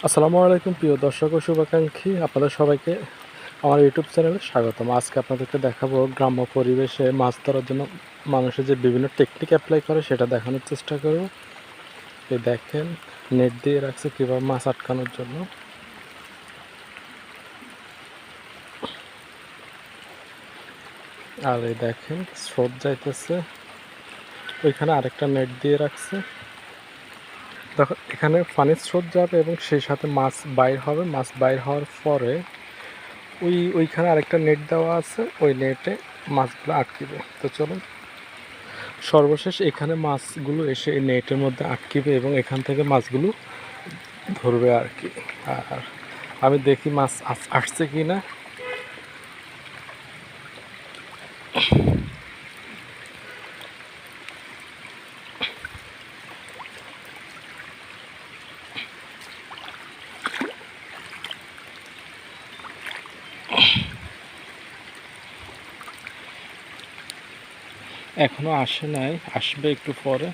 আসসালামু আলাইকুম প্রিয় দর্শক ও শুভাকাঙ্ক্ষী, আপনাদের সবাইকে আমার ইউটিউব চ্যানেলে স্বাগতম। আজকে আপনাদেরকে দেখাবো গ্রাম্য পরিবেশে মাছ ধরার জন্য মানুষের যে বিভিন্ন টেকনিক অ্যাপ্লাই করে সেটা দেখানোর চেষ্টা করব। এই দেখেন, নেট দিয়ে রাখছে কীভাবে মাছ আটকানোর জন্য। আর এই দেখেন স্রোত যাইতেছে, ওইখানে আরেকটা নেট দিয়ে রাখছে। দেখো এখানে পানির স্রোত যাবে এবং সেই সাথে মাছ বাইর হবে। মাছ বাইর হওয়ার পরে ওইখানে আরেকটা নেট দেওয়া আছে, ওই নেটে মাছগুলো আটকিবে। তো চলুন, সর্বশেষ এখানে মাছগুলো এসে এই নেটের মধ্যে আটকিবে এবং এখান থেকে মাছগুলো ধরবে আর কি। আর আমি দেখি মাছ আসছে কি না। এখনো আসে নাই, আসবে একটু পরে।